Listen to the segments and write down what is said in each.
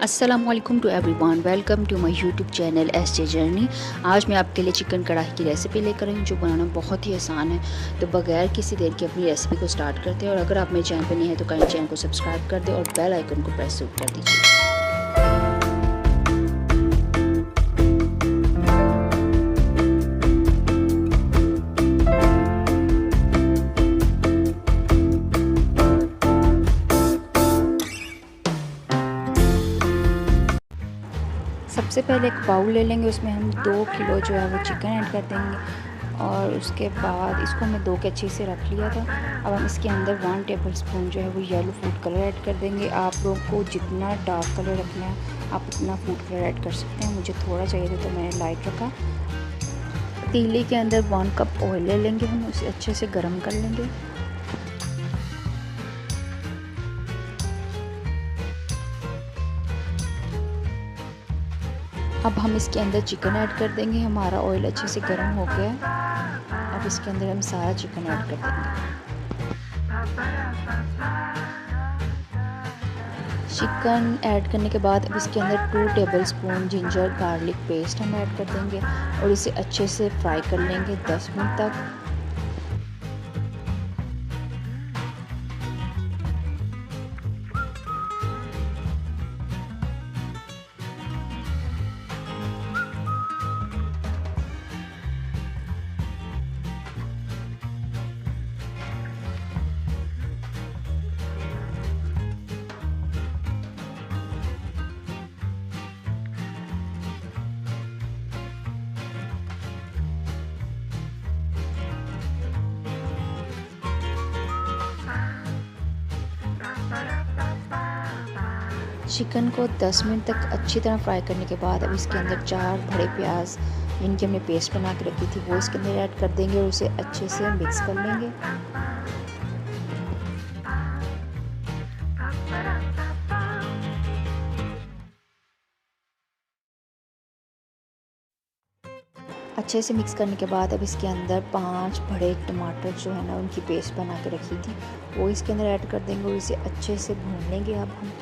अस्सलामुअलैकुम to everyone, welcome to my YouTube channel SJ journey. आज मैं आपके लिए चिकन कढ़ाई की रेसिपी लेकर आई हूँ जो बनाना बहुत ही आसान है। तो बगैर किसी देर के अपनी रेसिपी को स्टार्ट करते हैं। और अगर आप मेरे चैनल पर नहीं हैं तो काइंडली चैनल को सब्सक्राइब कर दें और बेल आइकन को प्रेस जरूर कर दीजिए। सबसे पहले एक बाउल ले लेंगे, उसमें हम 2 किलो जो है वो चिकन ऐड कर देंगे। और उसके बाद इसको हमने 2 के अच्छे से रख लिया था। अब हम इसके अंदर 1 टेबल स्पून जो है वो येलो फूड कलर ऐड कर देंगे। आप लोग को जितना डार्क कलर रखना है आप उतना फूड कलर ऐड कर सकते हैं। मुझे थोड़ा चाहिए था तो मैंने लाइट रखा। पतीले के अंदर 1 कप ऑयल ले लेंगे, हम उसे अच्छे से गर्म कर लेंगे। अब हम इसके अंदर चिकन ऐड कर देंगे। हमारा ऑयल अच्छे से गर्म हो गया है। अब इसके अंदर हम सारा चिकन ऐड कर देंगे। चिकन ऐड करने के बाद अब इसके अंदर 2 table spoon ginger garlic paste हम ऐड कर देंगे और इसे अच्छे से फ्राई कर लेंगे 10 मिनट तक। चिकन को 10 मिनट तक अच्छी तरह फ्राई करने के बाद अब इसके अंदर 4 बड़े प्याज जिनकी हमने पेस्ट बना के रखी थी वो इसके अंदर ऐड कर देंगे और उसे अच्छे से मिक्स कर लेंगे। अच्छे से मिक्स करने के बाद अब इसके अंदर 5 बड़े टमाटर जो है ना उनकी पेस्ट बना के रखी थी वो इसके अंदर ऐड कर देंगे और इसे अच्छे से भून लेंगे। अब हम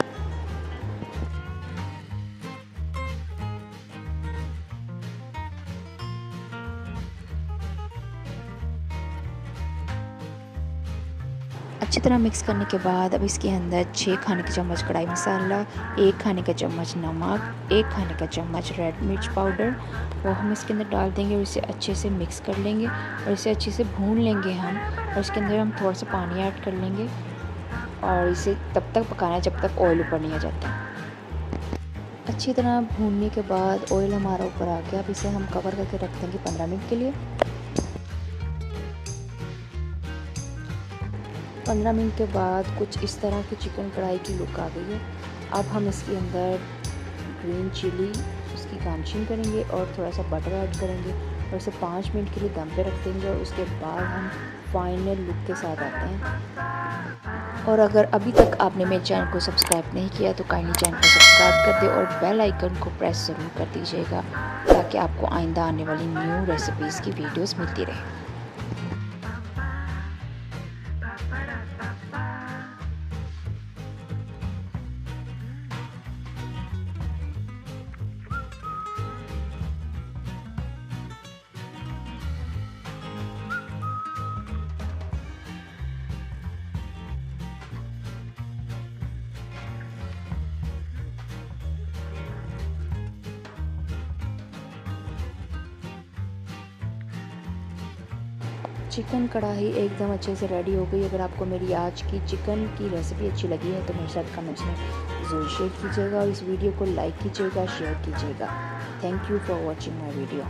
अच्छी तरह मिक्स करने के बाद अब इसके अंदर 6 खाने के चम्मच कढ़ाई मसाला, 1 खाने का चम्मच नमक, 1 खाने का चम्मच रेड मिर्च पाउडर वो हम इसके अंदर डाल देंगे और इसे अच्छे से मिक्स कर लेंगे और इसे अच्छे से भून लेंगे हम। और इसके अंदर हम थोड़ा सा पानी ऐड कर लेंगे और इसे तब तक पकाना है जब तक ऑयल ऊपर नहीं आ जाता। अच्छी तरह भूनने के बाद ऑयल हमारा ऊपर आ गया। अब इसे हम कवर करके रख देंगे 15 मिनट के लिए। 15 मिनट के बाद कुछ इस तरह की चिकन कढ़ाई की लुक आ गई है। अब हम इसके अंदर ग्रीन चिली उसकी गार्निशिंग करेंगे और थोड़ा सा बटर ऐड करेंगे और इसे 5 मिनट के लिए दम पे रख देंगे और उसके बाद हम फाइनल लुक के साथ आते हैं। और अगर अभी तक आपने मेरे चैनल को सब्सक्राइब नहीं किया तो काइंडली चैनल को सब्सक्राइब कर दे और बेल आइकन को प्रेस ज़रूर कर दीजिएगा ताकि आपको आइंदा आने वाली न्यू रेसिपीज़ की वीडियोस मिलती रहे। चिकन कढ़ाई एकदम अच्छे से रेडी हो गई। अगर आपको मेरी आज की चिकन की रेसिपी अच्छी लगी है तो मेरे साथ कमेंट्स में ज़रूर शेयर कीजिएगा और इस वीडियो को लाइक कीजिएगा, शेयर कीजिएगा। Thank you for watching my video.